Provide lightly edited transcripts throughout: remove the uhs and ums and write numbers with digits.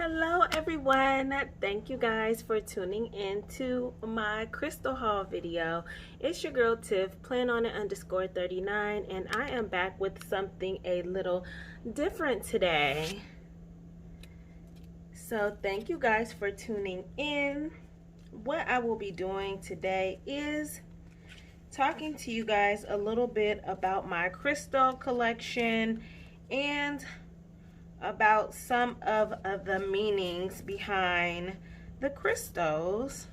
Hello everyone, thank you guys for tuning in to my crystal haul video. It's your girl Tiff, _39, and I am back with something a little different today. So thank you guys for tuning in. What I will be doing today is talking to you guys a little bit about my crystal collection and about some of the meanings behind the crystals.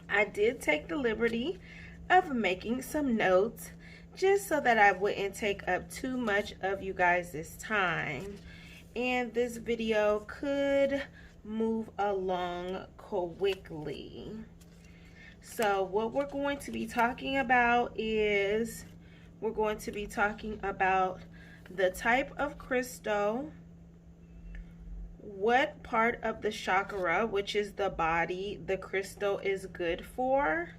I did take the liberty of making some notes just so that I wouldn't take up too much of you guys' time, and this video could move along quickly. So what we're going to be talking about is we're going to be talking about the type of crystal, what part of the chakra, which is the body, the crystal is good for,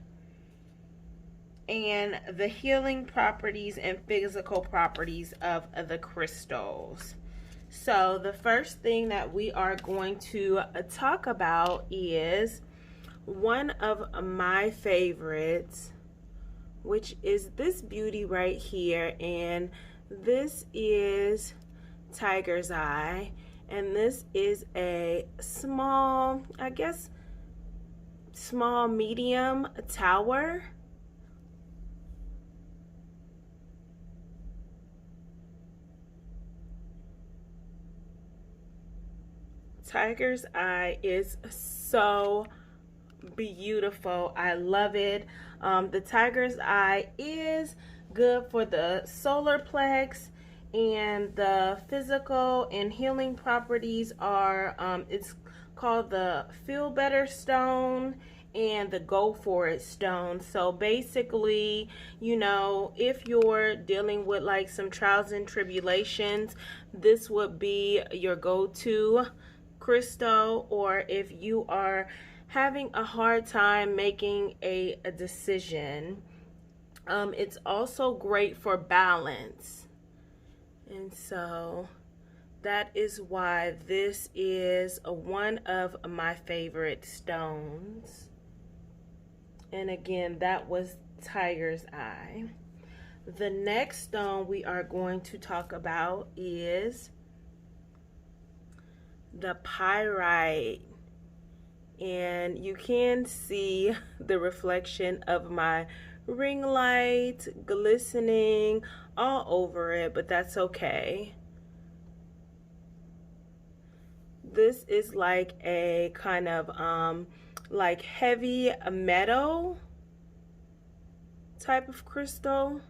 and the healing properties and physical properties of the crystals. So the first thing that we are going to talk about is one of my favorites, which is this beauty right here, and this is Tiger's Eye. And this is a small, I guess, small medium tower. Tiger's Eye is so beautiful. I love it. The Tiger's Eye is good for the solar plex, and the physical and healing properties are it's called the Feel Better Stone and the Go For It Stone. So basically, you know, if you're dealing with like some trials and tribulations, this would be your go-to crystal. Or if you are having a hard time making a decision, it's also great for balance. And so that is why this is one of my favorite stones. And again, that was Tiger's Eye. The next stone we are going to talk about is the Pyrite. And you can see the reflection of my ring light glistening all over it, but that's okay. This is like a kind of like heavy metal type of crystal.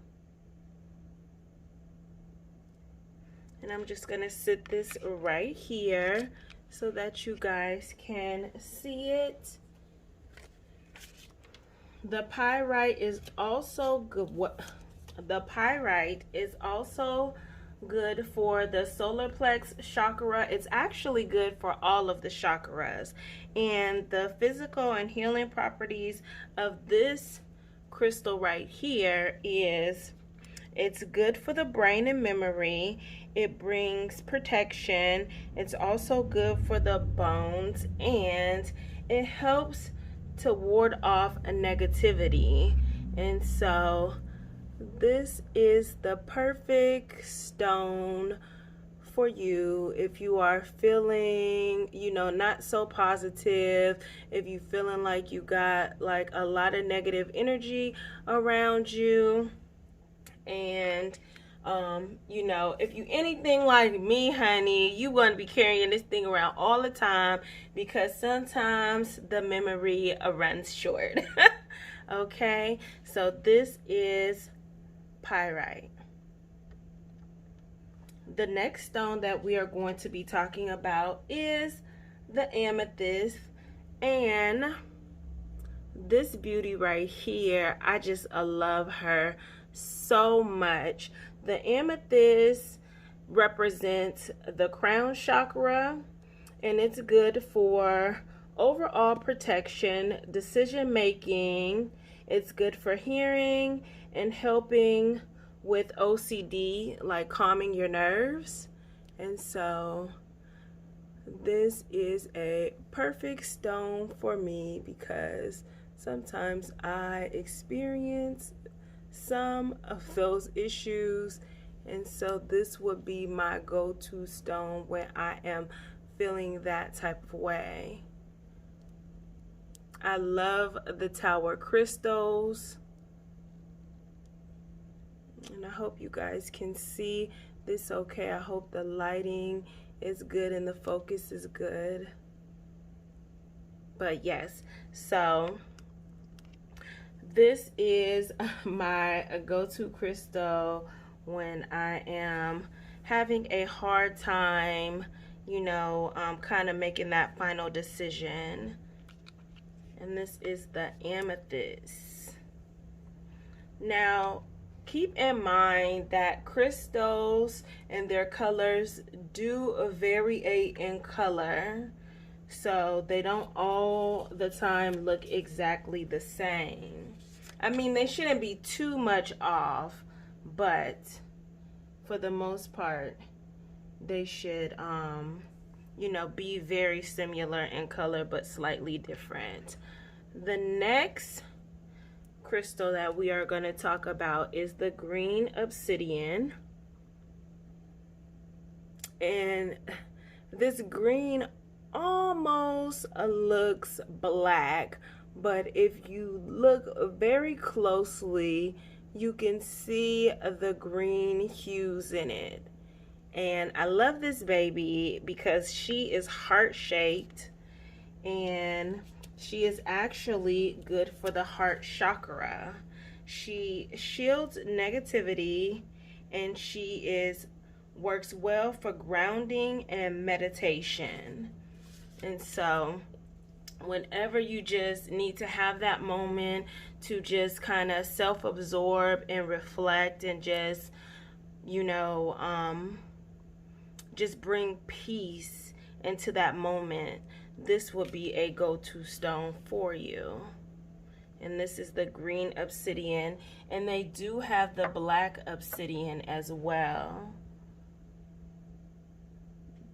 And I'm just gonna sit this right here so that you guys can see it. The pyrite is also good. The pyrite is also good for the solar plex chakra. It's actually good for all of the chakras. And the physical and healing properties of this crystal right here is it's good for the brain and memory. It brings protection. It's also good for the bones, and it helps to ward off a negativity. And so this is the perfect stone for you if you are feeling, you know, not so positive, if you feeling like you got like a lot of negative energy around you. And you know, if you anything like me, honey, you gonna be carrying this thing around all the time, because sometimes the memory runs short. Okay, so this is Pyrite. The next stone that we are going to be talking about is the amethyst. And this beauty right here, I just love her so much. The amethyst represents the crown chakra, and it's good for overall protection, decision making. It's good for hearing and helping with OCD, like calming your nerves. And so this is a perfect stone for me because sometimes I experience some of those issues, and so this would be my go-to stone when I am feeling that type of way. I love the tower crystals, and I hope you guys can see this okay. I hope the lighting is good and the focus is good. But yes, so this is my go-to crystal when I am having a hard time, you know, kind of making that final decision. And this is the amethyst. Now, keep in mind that crystals and their colors do vary in color. So they don't all the time look exactly the same. I mean, they shouldn't be too much off, but for the most part, they should, you know, be very similar in color, but slightly different. The next crystal that we are going to talk about is the green obsidian. And this green almost looks black, but if you look very closely, you can see the green hues in it. And I love this baby because she is heart-shaped, and she is actually good for the heart chakra. She shields negativity, and she works well for grounding and meditation. And so whenever you just need to have that moment to just kind of self-absorb and reflect and just, you know, just bring peace into that moment, this would be a go-to stone for you. And this is the green obsidian, and they do have the black obsidian as well.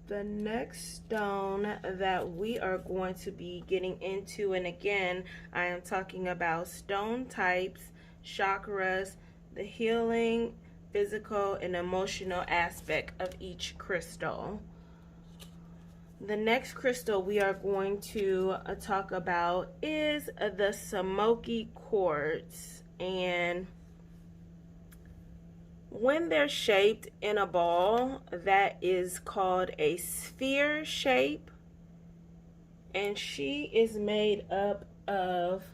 The next stone that we are going to be getting into, and again, I am talking about stone types, chakras, the healing, physical, and emotional aspect of each crystal. The next crystal we are going to talk about is the Smoky Quartz. And when they're shaped in a ball, that is called a sphere shape. And she is made up of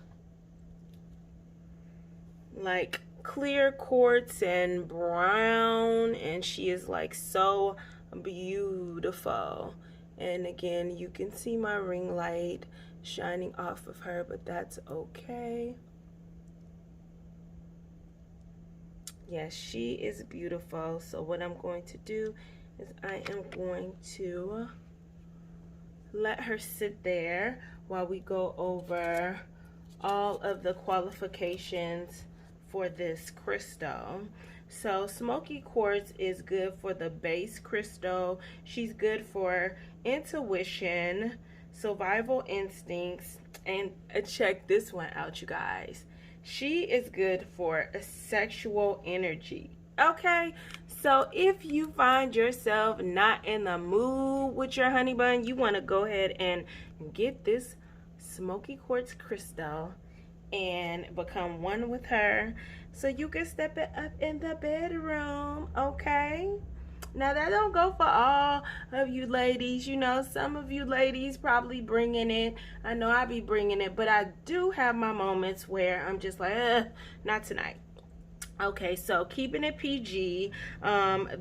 like clear quartz and brown, and she is like so beautiful. And again, you can see my ring light shining off of her, but that's okay. Yes, she is beautiful. So what I'm going to do is I am going to let her sit there while we go over all of the qualifications for this crystal. So Smoky Quartz is good for the base crystal. She's good for intuition, survival instincts, and check this one out, you guys. She is good for a sexual energy. Okay, so if you find yourself not in the mood with your honey bun, you want to go ahead and get this Smoky Quartz crystal and become one with her so you can step it up in the bedroom. Okay, now that don't go for all of you ladies. You know, some of you ladies probably bringing it. I know I be bringing it, but I do have my moments where I'm just like, not tonight. Okay, so keeping it PG.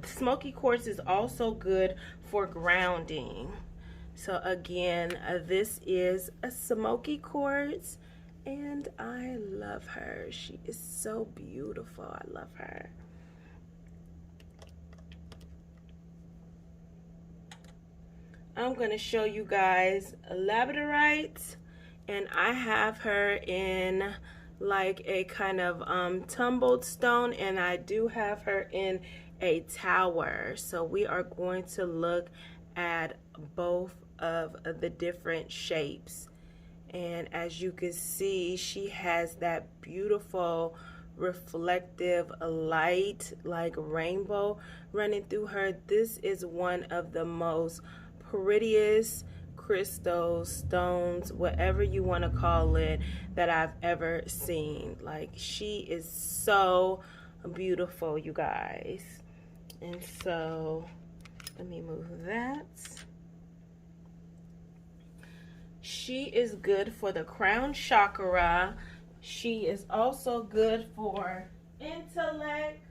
Smoky Quartz is also good for grounding. So again, this is a Smoky Quartz, and I love her. She is so beautiful. I love her. I'm going to show you guys Labradorite, and I have her in like a kind of tumbled stone, and I do have her in a tower. So we are going to look at both of the different shapes. And as you can see, she has that beautiful reflective light like rainbow running through her. This is one of the most prettiest crystals, stones, whatever you want to call it, that I've ever seen. Like, she is so beautiful, you guys. And so let me move that. She is good for the crown chakra. She is also good for intellect.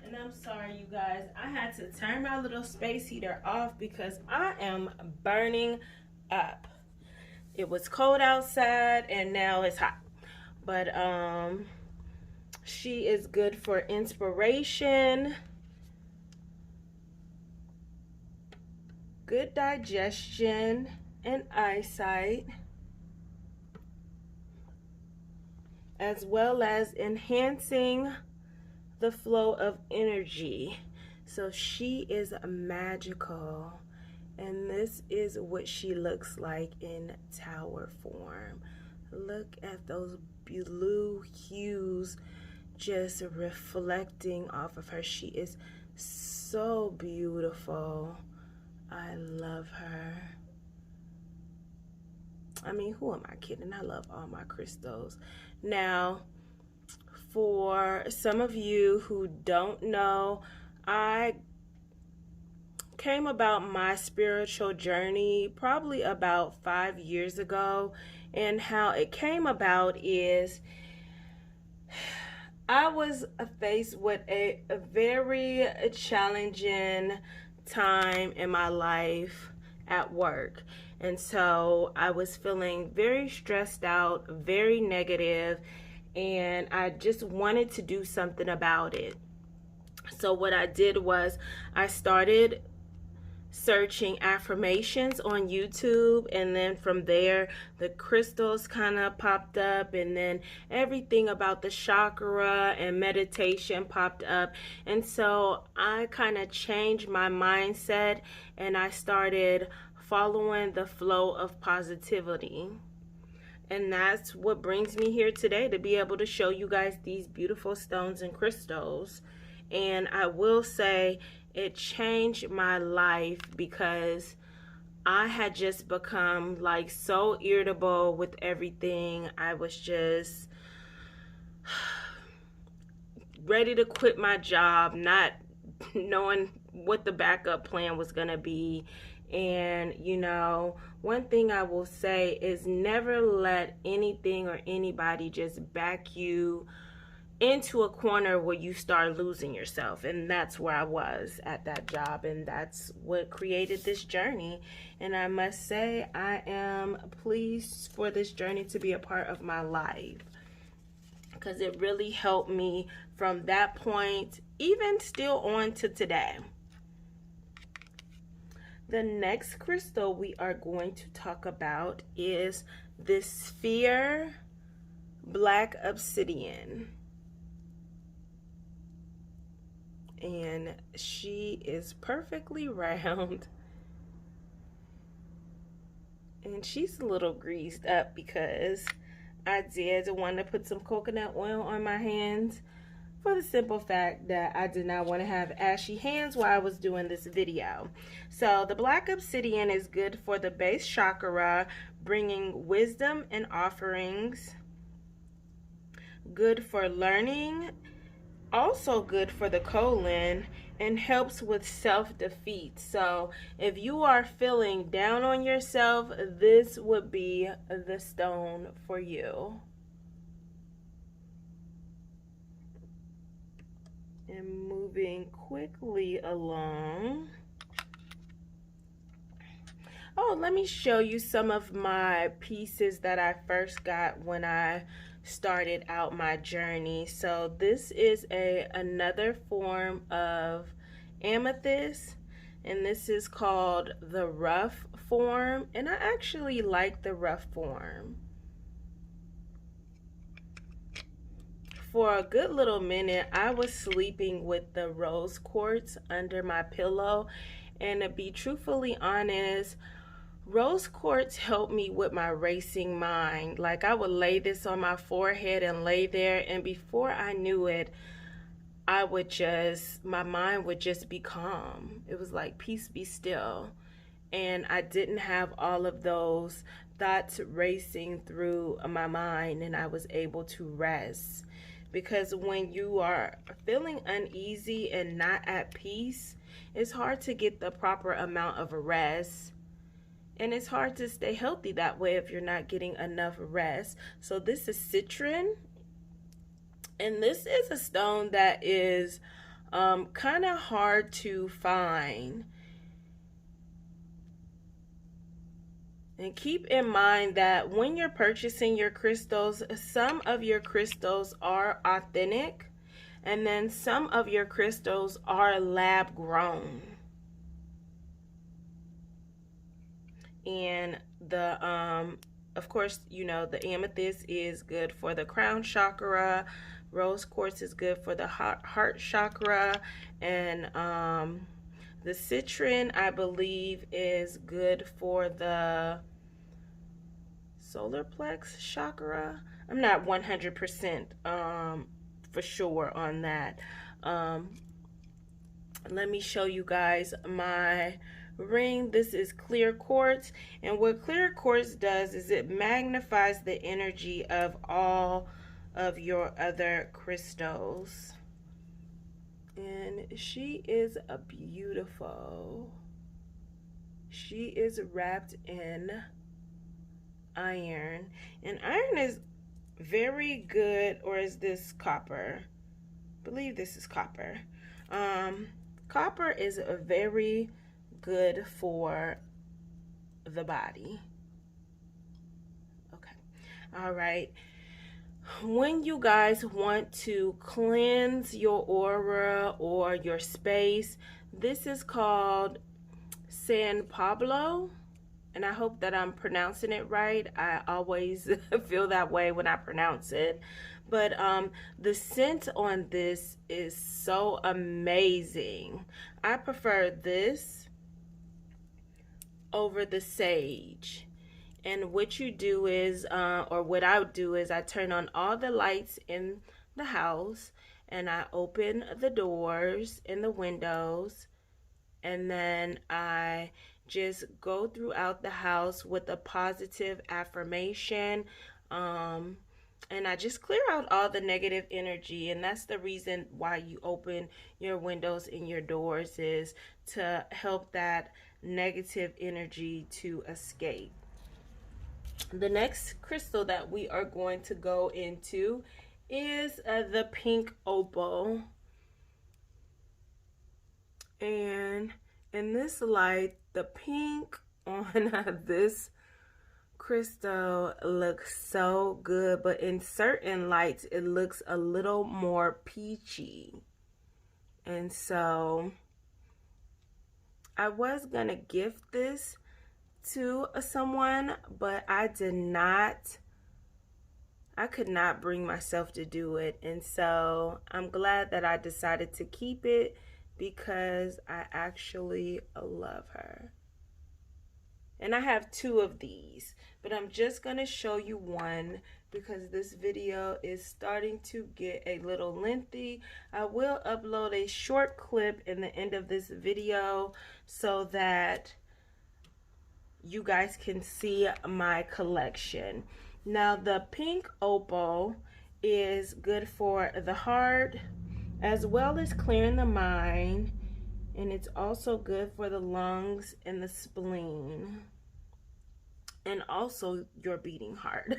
And I'm sorry, you guys, I had to turn my little space heater off because I am burning up. It was cold outside and now it's hot. But she is good for inspiration, good digestion, and eyesight, as well as enhancing the flow of energy. So she is magical, and this is what she looks like in tower form. Look at those blue hues just reflecting off of her. She is so beautiful. I love her. I mean, who am I kidding? I love all my crystals. Now, for some of you who don't know, I came about my spiritual journey probably about 5 years ago. And how it came about is I was faced with a very challenging time in my life at work. And so I was feeling very stressed out, very negative, and I just wanted to do something about it. So what I did was I started searching affirmations on YouTube, and then from there the crystals kind of popped up, and then everything about the chakra and meditation popped up. And so I kind of changed my mindset and I started following the flow of positivity. And that's what brings me here today, to be able to show you guys these beautiful stones and crystals. And I will say it changed my life because I had just become like so irritable with everything. I was just ready to quit my job, not knowing what the backup plan was going to be. And, you know, one thing I will say is never let anything or anybody just back you into a corner where you start losing yourself. And that's where I was at that job, and that's what created this journey. And I must say, I am pleased for this journey to be a part of my life, because it really helped me from that point, even still on to today. The next crystal we are going to talk about is this sphere black obsidian. And she is perfectly round. And she's a little greased up because I did want to put some coconut oil on my hands, for the simple fact that I did not want to have ashy hands while I was doing this video. So the black obsidian is good for the base chakra, bringing wisdom and offerings. Good for learning. Also good for the colon, and helps with self-defeat. So if you are feeling down on yourself, this would be the stone for you. And moving quickly along. Oh, let me show you some of my pieces that I first got when I started out my journey. So this is another form of amethyst, and this is called the rough form, and I actually like the rough form. For a good little minute, I was sleeping with the rose quartz under my pillow, and to be truthfully honest, Rose quartz helped me with my racing mind. Like, I would lay this on my forehead and lay there, and before I knew it, my mind would just be calm. It was like, peace be still. And I didn't have all of those thoughts racing through my mind, and I was able to rest. Because when you are feeling uneasy and not at peace, it's hard to get the proper amount of rest. And it's hard to stay healthy that way if you're not getting enough rest. So this is Citroen. And this is a stone that is kind of hard to find. And keep in mind that when you're purchasing your crystals, some of your crystals are authentic, and then some of your crystals are lab grown. And of course, you know, the amethyst is good for the crown chakra. Rose quartz is good for the heart chakra, and the Citroen, I believe, is good for the solar plex chakra. I'm not 100% for sure on that. Let me show you guys my ring. This is clear quartz, and what clear quartz does is it magnifies the energy of all of your other crystals. And she is a beautiful. She is wrapped in iron, and iron is very good. Or is this copper? I believe this is copper. Copper is very good for the body. Okay. All right. When you guys want to cleanse your aura or your space, this is called San Pablo, and I hope that I'm pronouncing it right. I always feel that way when I pronounce it. But the scent on this is so amazing. I prefer this over the sage. And what you do is, or what I would do is, I turn on all the lights in the house, and I open the doors and the windows, and then I just go throughout the house with a positive affirmation, and I just clear out all the negative energy. And that's the reason why you open your windows and your doors, is to help that negative energy to escape. The next crystal that we are going to go into is the pink opal. And in this light, the pink on this crystal looks so good, but in certain lights it looks a little more peachy. And so I was gonna gift this to someone, but I could not bring myself to do it. And so I'm glad that I decided to keep it, because I actually love her. And I have two of these, but I'm just gonna show you one because this video is starting to get a little lengthy. I will upload a short clip in the end of this video so that you guys can see my collection. Now, the pink opal is good for the heart as well as clearing the mind, and it's also good for the lungs and the spleen, and also your beating heart.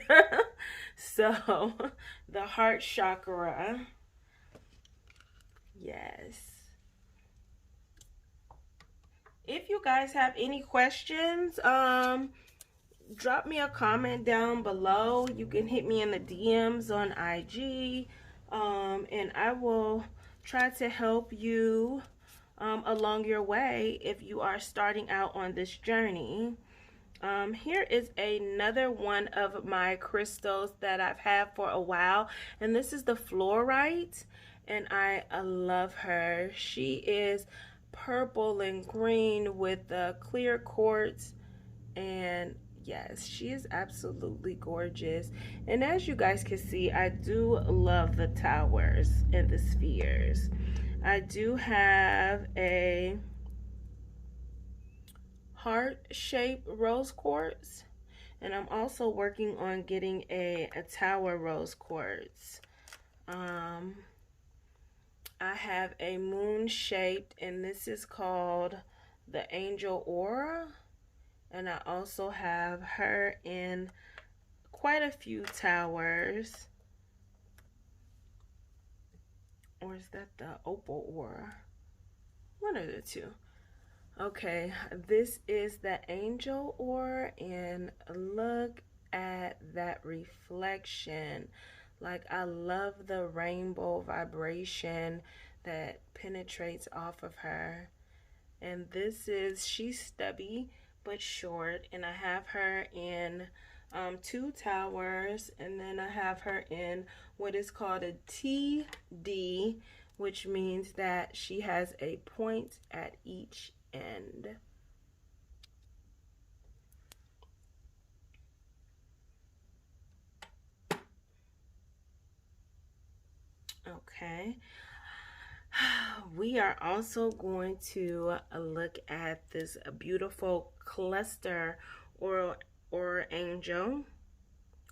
So the heart chakra, yes. If you guys have any questions, drop me a comment down below. You can hit me in the DMs on IG, and I will try to help you along your way if you are starting out on this journey. Here is another one of my crystals that I've had for a while, and this is the fluorite, and I love her. She is purple and green with the clear quartz And yes, she is absolutely gorgeous. And as you guys can see, I do love the towers and the spheres. I do have a heart-shaped rose quartz, and I'm also working on getting a tower rose quartz. I have a moon-shaped, and this is called the Angel Aura. And I also have her in quite a few towers. Or is that the Opal Aura? One of the two. Okay, this is the Angel Aura, and look at that reflection. Like, I love the rainbow vibration that penetrates off of her. And this is, she's stubby but short, and I have her in 2 towers, and then I have her in what is called a TD, which means that she has a point at each end. Okay, we are also going to look at this beautiful cluster or angel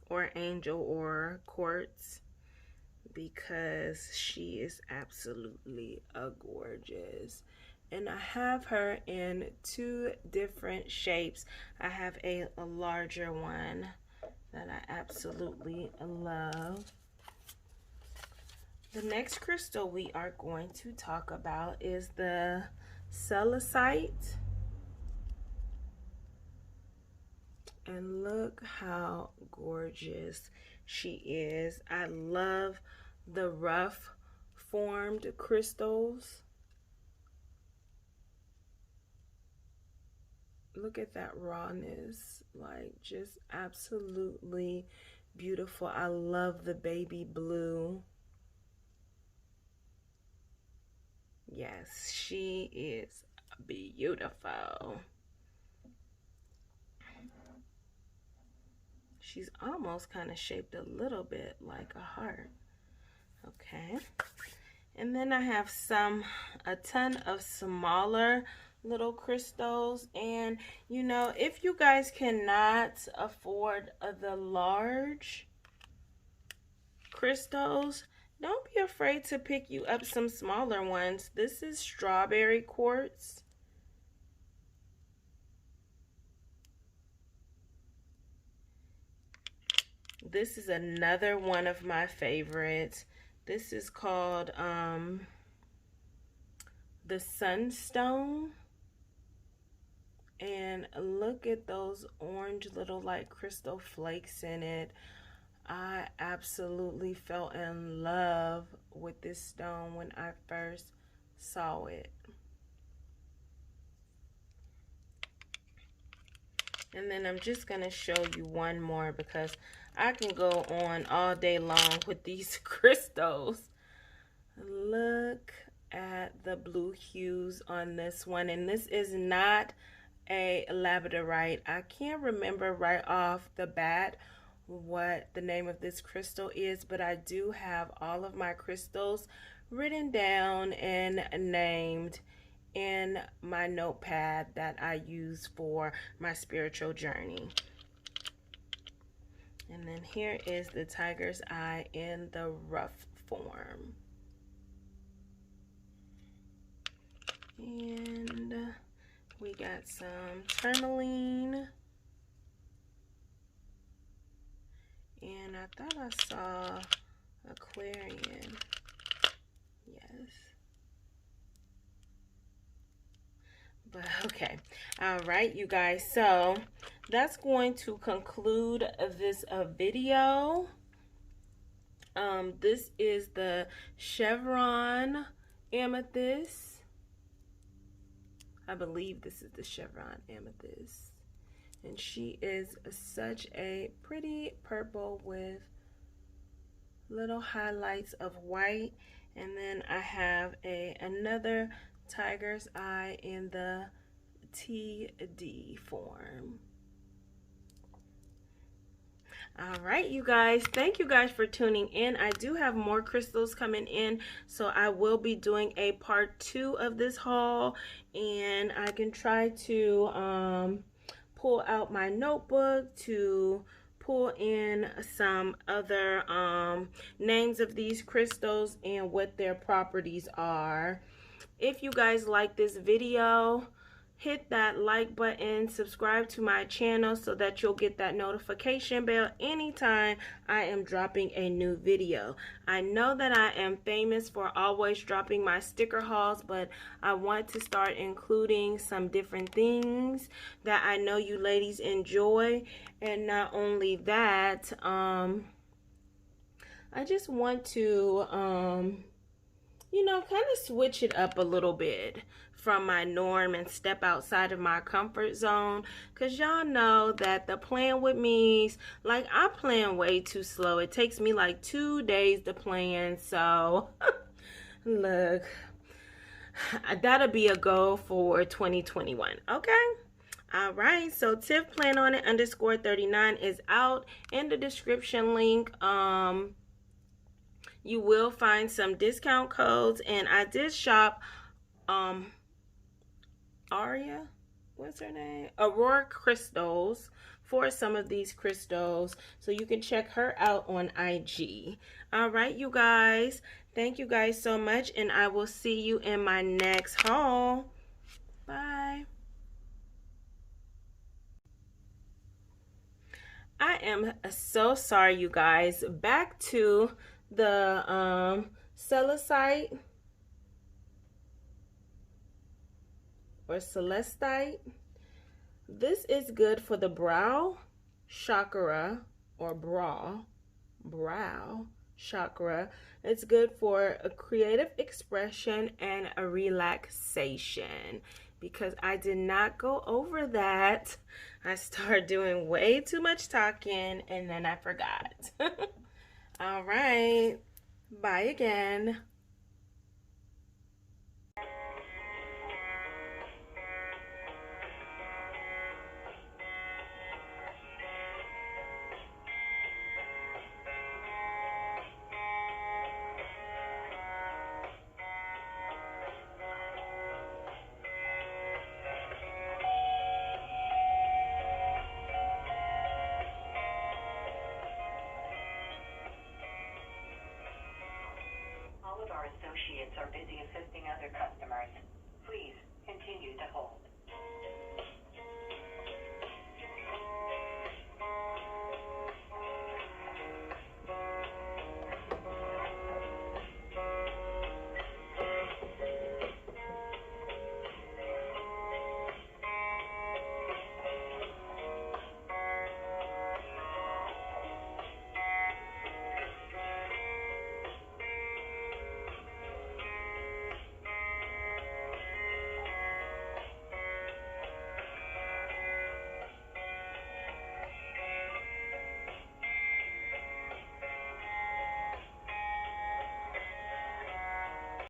or quartz, because she is absolutely gorgeous. And I have her in 2 different shapes. I have a larger one that I absolutely love. The next crystal we are going to talk about is the Celocite. And look how gorgeous she is. I love the rough formed crystals. Look at that rawness, like just absolutely beautiful. I love the baby blue. Yes, she is beautiful. She's almost kind of shaped a little bit like a heart. Okay. And then I have a ton of smaller little crystals. And you know, if you guys cannot afford the large crystals, don't be afraid to pick you up some smaller ones. This is strawberry quartz. This is another one of my favorites. This is called the Sunstone. And look at those orange little like crystal flakes in it. I absolutely fell in love with this stone when I first saw it. And then I'm just going to show you one more, because I can go on all day long with these crystals. Look at the blue hues on this one. And this is not a Labradorite. I can't remember right off the bat what the name of this crystal is, but I do have all of my crystals written down and named in my notepad that I use for my spiritual journey. And then here is the tiger's eye in the rough form. And we got some tourmaline. And I thought I saw Aquarian. Yes. But okay. All right, you guys. So that's going to conclude this video. This is the Chevron Amethyst. I believe this is the Chevron Amethyst. And she is such a pretty purple with little highlights of white. And then I have another tiger's eye in the TD form. All right, you guys, thank you guys for tuning in. I do have more crystals coming in, so I will be doing a part 2 of this haul, and I can try to pull out my notebook to pull in some other names of these crystals and what their properties are. If you guys like this video, hit that like button, subscribe to my channel so that you'll get that notification bell anytime I am dropping a new video. I know that I am famous for always dropping my sticker hauls, but I want to start including some different things that I know you ladies enjoy. And not only that, I just want to you know, kind of switch it up a little bit from my norm and step outside of my comfort zone, because y'all know that the plan with me's, like, I plan way too slow. It takes me like 2 days to plan. So look, that'll be a goal for 2021. Okay. All right, so Tiff Plan On It _39 is out in the description link. You will find some discount codes, and I did shop Aria, what's her name? Aurora Crystals for some of these crystals, so you can check her out on IG. All right, you guys, thank you guys so much, and I will see you in my next haul. Bye. I am so sorry, you guys. Back to the Celocite or Celestite. This is good for the brow chakra or brow chakra. It's good for a creative expression and a relaxation. Because I did not go over that, I started doing way too much talking and then I forgot. All right, bye again. All of our associates are busy assisting other customers. Please continue to hold.